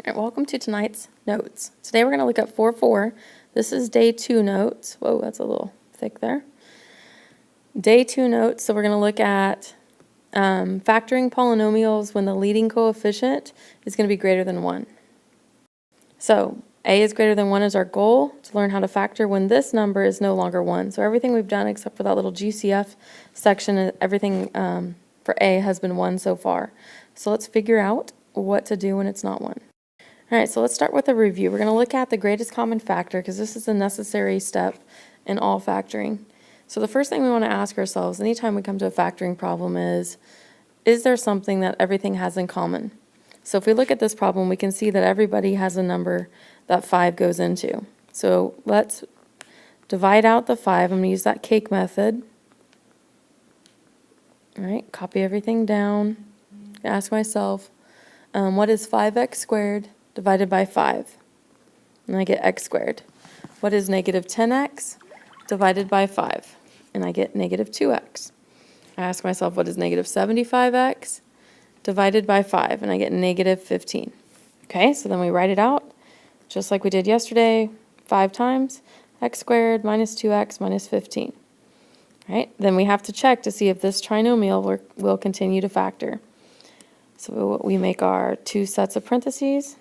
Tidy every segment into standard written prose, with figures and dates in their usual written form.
All right, welcome to tonight's notes. Today we're going to look at 4.4. This is day 2 notes. Whoa, that's a little thick there. Day 2 notes, so we're going to look at factoring polynomials when the leading coefficient is going to be greater than 1. So a is greater than 1 is our goal, to learn how to factor when this number is no longer 1. So everything we've done except for that little GCF section, everything for a has been 1 so far. So let's figure out what to do when it's not 1. All right, so let's start with a review. We're going to look at the greatest common factor because this is a necessary step in all factoring. So the first thing we want to ask ourselves anytime we come to a factoring problem is there something that everything has in common? So if we look at this problem, we can see that everybody has a number that 5 goes into. So let's divide out the 5. I'm going to use that cake method. All right, copy everything down. Ask myself, what is 5x squared divided by 5? And I get x squared. What is negative 10x divided by 5? And I get negative 2x. I ask myself, what is negative 75x divided by 5? And I get negative 15. Okay, so then we write it out just like we did yesterday, 5 times x squared minus 2x minus 15. All right, then we have to check to see if this trinomial will continue to factor. So we make our 2 sets of parentheses.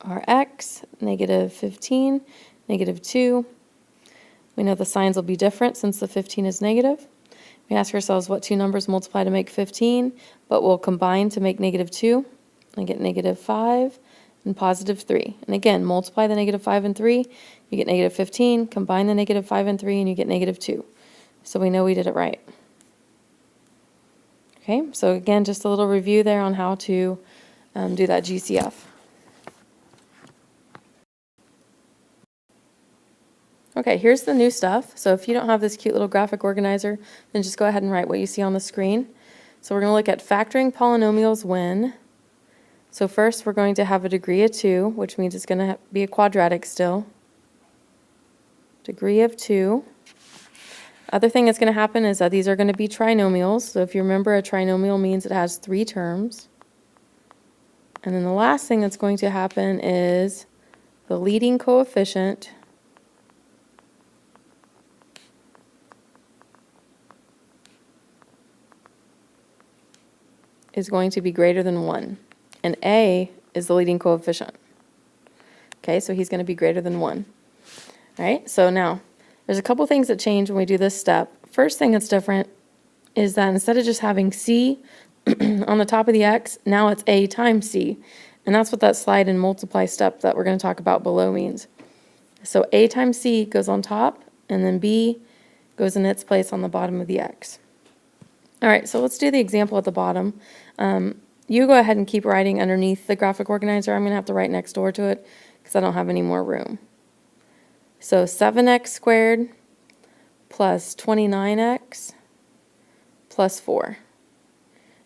Our x, negative 15, negative 2. We know the signs will be different since the 15 is negative. We ask ourselves what 2 numbers multiply to make 15, but will combine to make negative 2. I get negative 5 and positive 3. And again, multiply the negative 5 and 3, you get negative 15. Combine the negative 5 and 3, and you get negative 2. So we know we did it right. Okay, so again, just a little review there on how to do that GCF. Okay, here's the new stuff. So if you don't have this cute little graphic organizer, then just go ahead and write what you see on the screen. So we're going to look at factoring polynomials when. So first we're going to have a degree of 2, which means it's going to be a quadratic still. Degree of 2. Other thing that's going to happen is that these are going to be trinomials. So if you remember, a trinomial means it has 3 terms. And then the last thing that's going to happen is the leading coefficient is going to be greater than 1. And a is the leading coefficient. Okay, so he's going to be greater than 1. All right, so now there's a couple things that change when we do this step. First thing that's different is that instead of just having c on the top of the x, now it's a times c. And that's what that slide and multiply step that we're going to talk about below means. So a times c goes on top, and then b goes in its place on the bottom of the x. All right, so let's do the example at the bottom. You go ahead and keep writing underneath the graphic organizer. I'm going to have to write next door to it because I don't have any more room. So 7x squared plus 29x plus 4.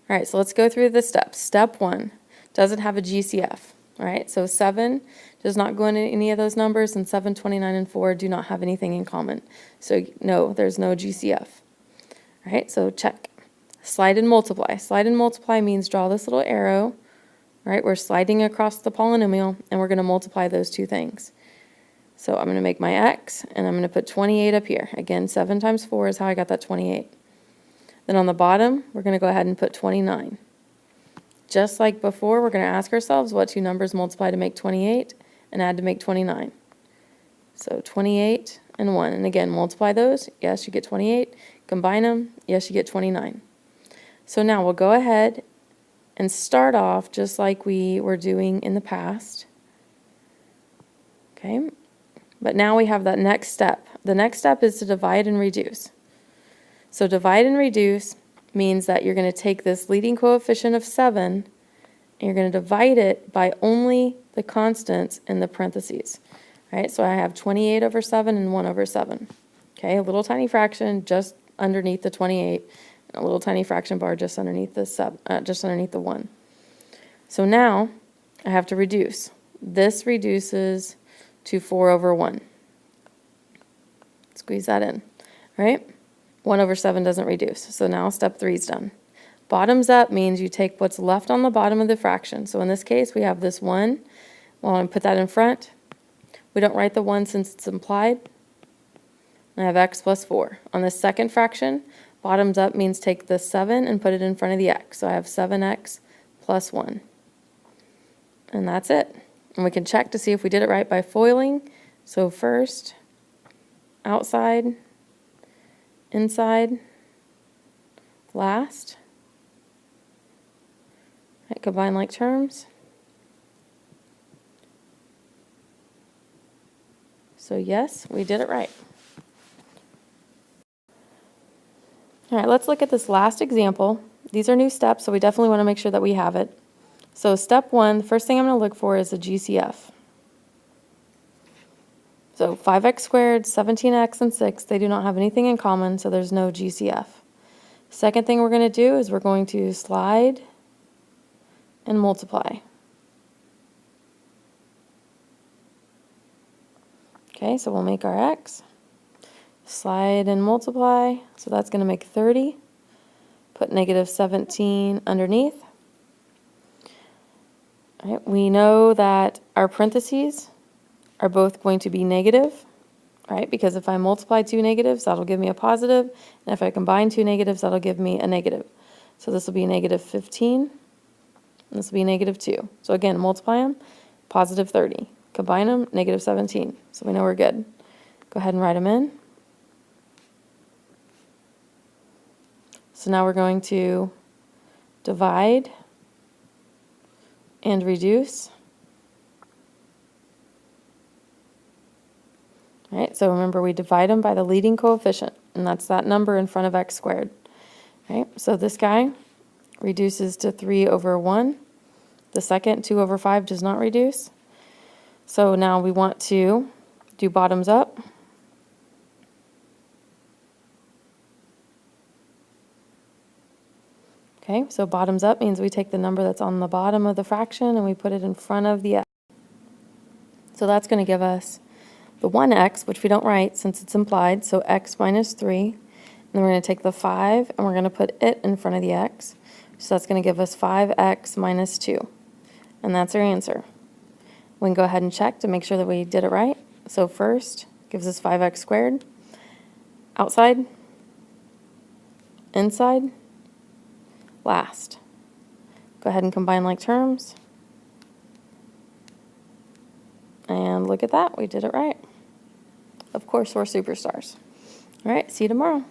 All right, so let's go through the steps. Step 1, does it have a GCF? All right, so 7 does not go into any of those numbers, and 7, 29, and 4 do not have anything in common. So no, there's no GCF. All right, so check. Slide and multiply. Slide and multiply means draw this little arrow. All right, we're sliding across the polynomial, and we're going to multiply those 2 things. So I'm going to make my x, and I'm going to put 28 up here. Again, 7 times 4 is how I got that 28. Then on the bottom, we're going to go ahead and put 29. Just like before, we're going to ask ourselves what 2 numbers multiply to make 28 and add to make 29. So 28 and 1. And again, multiply those. Yes, you get 28. Combine them. Yes, you get 29. So now we'll go ahead and start off just like we were doing in the past. Okay, but now we have that next step. The next step is to divide and reduce. So divide and reduce means that you're going to take this leading coefficient of 7 and you're going to divide it by only the constants in the parentheses. All right, so I have 28 over 7 and 1 over 7. Okay, a little tiny fraction just underneath the 28. A little tiny fraction bar just underneath the 1. So now I have to reduce. This reduces to 4 over 1. Squeeze that in. All right? 1 over 7 doesn't reduce. So now step 3 is done. Bottoms up means you take what's left on the bottom of the fraction. So in this case, we have this 1. Well, I put that in front. We don't write the 1 since it's implied. I have x plus 4. On the second fraction, bottoms up means take the 7 and put it in front of the x. So I have 7x plus 1. And that's it. And we can check to see if we did it right by foiling. So first, outside, inside, last. Right, combine like terms. So yes, we did it right. All right, let's look at this last example. These are new steps, so we definitely want to make sure that we have it. So step 1, the first thing I'm going to look for is the GCF. So 5x squared, 17x, and 6, they do not have anything in common, so there's no GCF. Second thing we're going to do is we're going to slide and multiply. Okay, so we'll make our x. Slide and multiply, so that's going to make 30. Put negative 17 underneath. All right, we know that our parentheses are both going to be negative, right? Because if I multiply two negatives, that'll give me a positive, and if I combine two negatives, that'll give me a negative. So this will be negative 15, and this will be negative 2. So again, multiply them, positive 30. Combine them, negative 17. So we know we're good. Go ahead and write them in. So now we're going to divide and reduce. All right, so remember we divide them by the leading coefficient, and that's that number in front of x squared. All right, so this guy reduces to 3 over 1. The second, 2 over 5, does not reduce. So now we want to do bottoms up. Okay, so bottoms up means we take the number that's on the bottom of the fraction and we put it in front of the x. So that's going to give us the 1x, which we don't write since it's implied, so x minus 3. And then we're going to take the 5 and we're going to put it in front of the x. So that's going to give us 5x minus 2. And that's our answer. We can go ahead and check to make sure that we did it right. So first, gives us 5x squared. Outside. Inside. Last. Go ahead and combine like terms. And look at that, we did it right. Of course, we're superstars. All right, see you tomorrow.